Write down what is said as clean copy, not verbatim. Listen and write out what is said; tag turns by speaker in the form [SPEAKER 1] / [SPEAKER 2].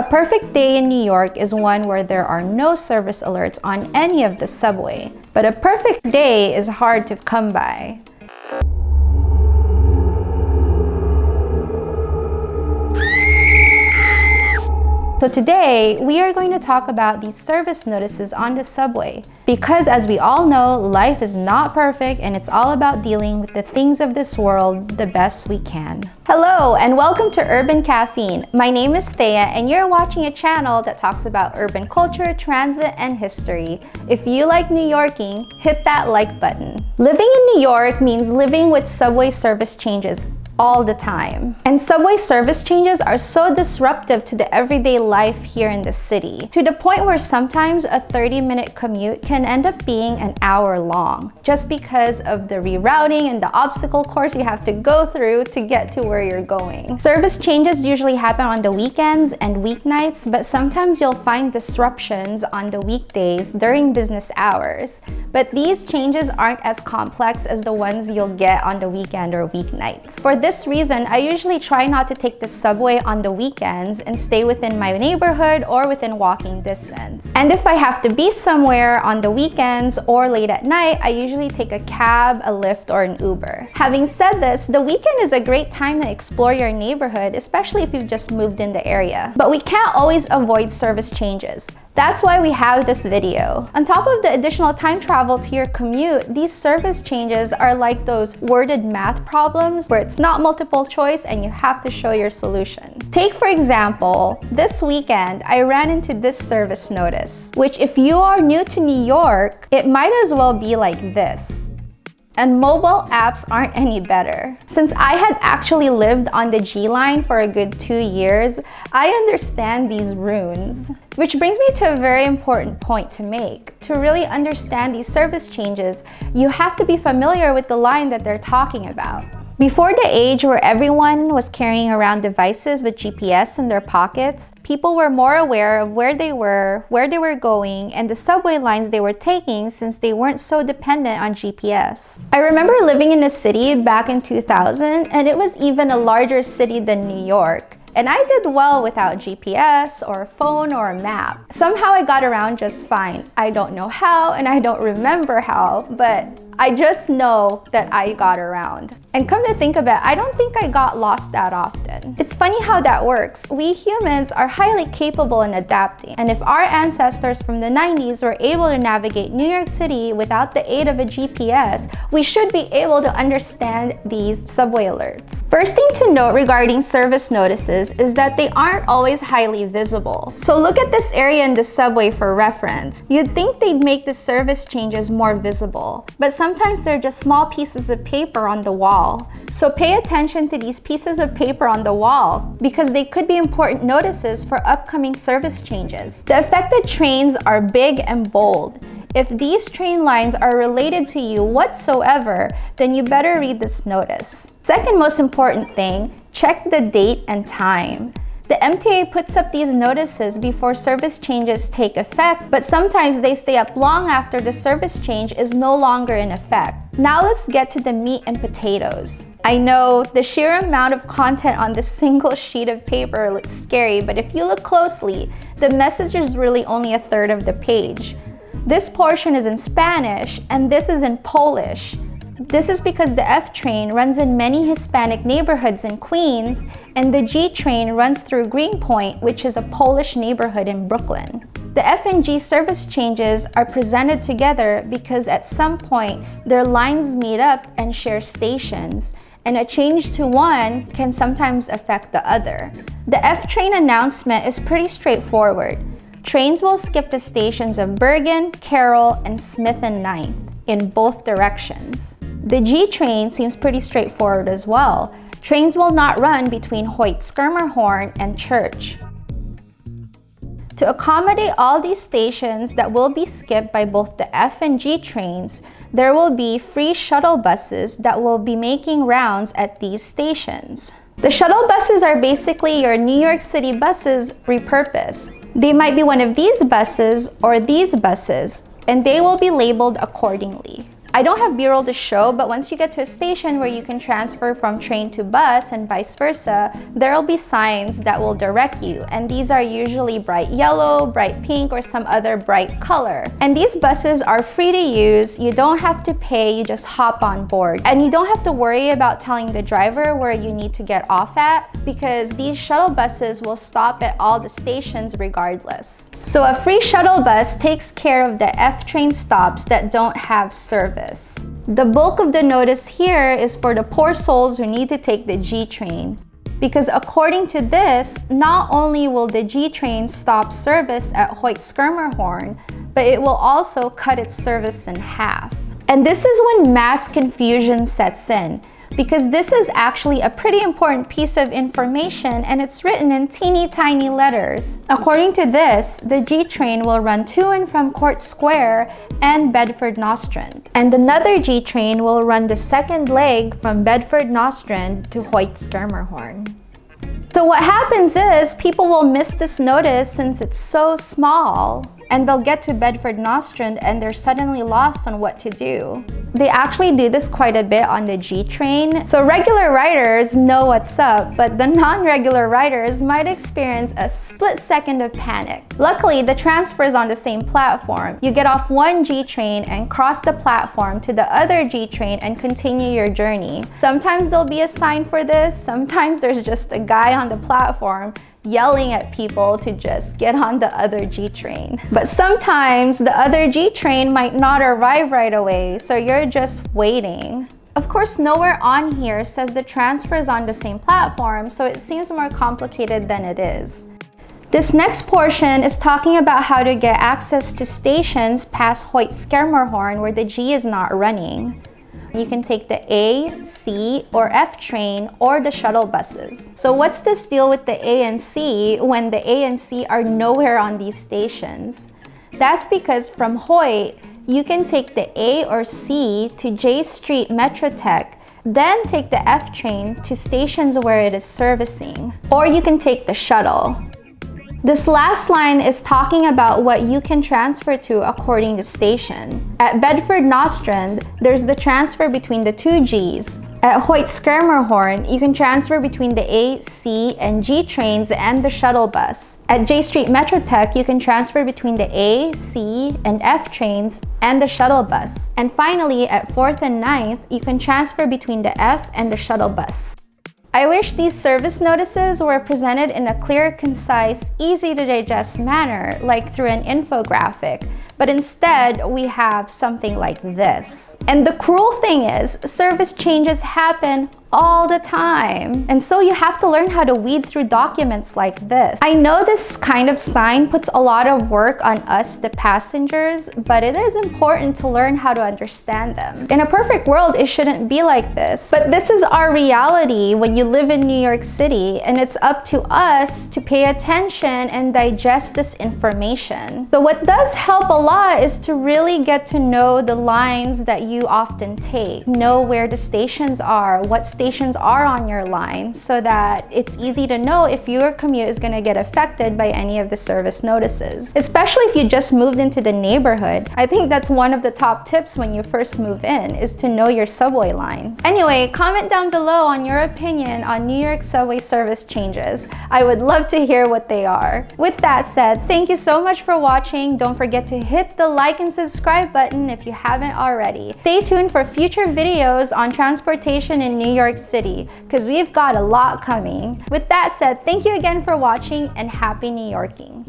[SPEAKER 1] perfect day in New York is one where there are no service alerts on any of the subway. But a perfect day is hard to come by. So today, we are going to talk about these service notices on the subway. Because as we all know, life is not perfect and it's all about dealing with the things of this world the best we can. Hello and welcome to Urban Caffeine. My name is Thea and you're watching a channel that talks about urban culture, transit, and history. If you like New Yorking, hit that like button. Living in New York means living with subway service changes all the time. And subway service changes are so disruptive to the everyday life here in the city, to the point where sometimes a 30-minute commute can end up being an hour long, just because of the rerouting and the obstacle course you have to go through to get to where you're going. Service changes usually happen on the weekends and weeknights, but sometimes you'll find disruptions on the weekdays during business hours. But these changes aren't as complex as the ones you'll get on the weekend or weeknights. For this reason, I usually try not to take the subway on the weekends and stay within my neighborhood or within walking distance. And if I have to be somewhere on the weekends or late at night, I usually take a cab, a Lyft, or an Uber. Having said this, the weekend is a great time to explore your neighborhood, especially if you've just moved in the area. But we can't always avoid service changes. That's why we have this video. On top of the additional time travel to your commute, these service changes are like those worded math problems where it's not multiple choice and you have to show your solution. Take for example, this weekend I ran into this service notice, which if you are new to New York, it might as well be like this. And mobile apps aren't any better. Since I had actually lived on the G line for a good 2 years, I understand these runes. Which brings me to a very important point to make. To really understand these service changes, you have to be familiar with the line that they're talking about. Before the age where everyone was carrying around devices with GPS in their pockets, people were more aware of where they were going, and the subway lines they were taking since they weren't so dependent on GPS. I remember living in a city back in 2000, and it was even a larger city than New York. And I did well without GPS or a phone or a map. Somehow I got around just fine. I don't know how and I don't remember how, but I just know that I got around. And come to think of it, I don't think I got lost that often. It's funny how that works. We humans are highly capable in adapting. And if our ancestors from the 90s were able to navigate New York City without the aid of a GPS, we should be able to understand these subway alerts. First thing to note regarding service notices is that they aren't always highly visible. So look at this area in the subway for reference. You'd think they'd make the service changes more visible, but sometimes they're just small pieces of paper on the wall. So pay attention to these pieces of paper on the wall because they could be important notices for upcoming service changes. The affected trains are big and bold. If these train lines are related to you whatsoever, then you better read this notice. Second most important thing, check the date and time. The MTA puts up these notices before service changes take effect, but sometimes they stay up long after the service change is no longer in effect. Now let's get to the meat and potatoes. I know the sheer amount of content on this single sheet of paper looks scary, but if you look closely, the message is really only a third of the page. This portion is in Spanish and this is in Polish. This is because the F train runs in many Hispanic neighborhoods in Queens, and the G train runs through Greenpoint, which is a Polish neighborhood in Brooklyn. The F and G service changes are presented together because at some point their lines meet up and share stations, and a change to one can sometimes affect the other. The F train announcement is pretty straightforward. Trains will skip the stations of Bergen, Carroll, and Smith and Ninth in both directions. The G train seems pretty straightforward as well. Trains will not run between Hoyt-Schermerhorn and Church. To accommodate all these stations that will be skipped by both the F and G trains, there will be free shuttle buses that will be making rounds at these stations. The shuttle buses are basically your New York City buses repurposed. They might be one of these buses or these buses, and they will be labeled accordingly. I don't have B-roll to show, but once you get to a station where you can transfer from train to bus and vice versa, there will be signs that will direct you. And these are usually bright yellow, bright pink, or some other bright color. And these buses are free to use. You don't have to pay, you just hop on board. And you don't have to worry about telling the driver where you need to get off at, because these shuttle buses will stop at all the stations regardless. So a free shuttle bus takes care of the F train stops that don't have service. The bulk of the notice here is for the poor souls who need to take the G train. Because according to this, not only will the G train stop service at Hoyt-Schermerhorn, but it will also cut its service in half. And this is when mass confusion sets in, because this is actually a pretty important piece of information and it's written in teeny tiny letters. According to this, the G train will run to and from Court Square and Bedford-Nostrand. And another G train will run the second leg from Bedford-Nostrand to Hoyt-Schermerhorn. So what happens is people will miss this notice since it's so small, and they'll get to Bedford-Nostrand and they're suddenly lost on what to do. They actually do this quite a bit on the G train. So regular riders know what's up, but the non-regular riders might experience a split second of panic. Luckily, the transfer is on the same platform. You get off one G train and cross the platform to the other G train and continue your journey. Sometimes there'll be a sign for this, sometimes there's just a guy on the platform yelling at people to just get on the other G train. But sometimes the other G train might not arrive right away, so you're just waiting. Of course, nowhere on here says the transfer is on the same platform, so it seems more complicated than it is. This next portion is talking about how to get access to stations past Hoyt-Schermerhorn where the G is not running. You can take the A, C, or F train or the shuttle buses. So what's this deal with the A and C when the A and C are nowhere on these stations? That's because from Hoyt, you can take the A or C to J Street Metrotech, then take the F train to stations where it is servicing. Or you can take the shuttle. This last line is talking about what you can transfer to according to station. At Bedford-Nostrand, there's the transfer between the two Gs. At Hoyt-Schermerhorn, you can transfer between the A, C, and G trains and the shuttle bus. At J Street Metrotech, you can transfer between the A, C, and F trains and the shuttle bus. And finally, at 4th and 9th, you can transfer between the F and the shuttle bus. I wish these service notices were presented in a clear, concise, easy to digest manner, like through an infographic, but instead we have something like this. And the cruel thing is, service changes happen all the time. And so you have to learn how to weed through documents like this. I know this kind of sign puts a lot of work on us, the passengers, but it is important to learn how to understand them. In a perfect world, it shouldn't be like this. But this is our reality when you live in New York City, and it's up to us to pay attention and digest this information. So what does help a lot is to really get to know the lines that you often take. Know where the stations are, what stations are on your line, so that it's easy to know if your commute is going to get affected by any of the service notices. Especially if you just moved into the neighborhood. I think that's one of the top tips when you first move in, is to know your subway line. Anyway, comment down below on your opinion on New York subway service changes. I would love to hear what they are. With that said, thank you so much for watching. Don't forget to hit the like and subscribe button if you haven't already. Stay tuned for future videos on transportation in New York City, because we've got a lot coming. With that said, thank you again for watching and happy New Yorking.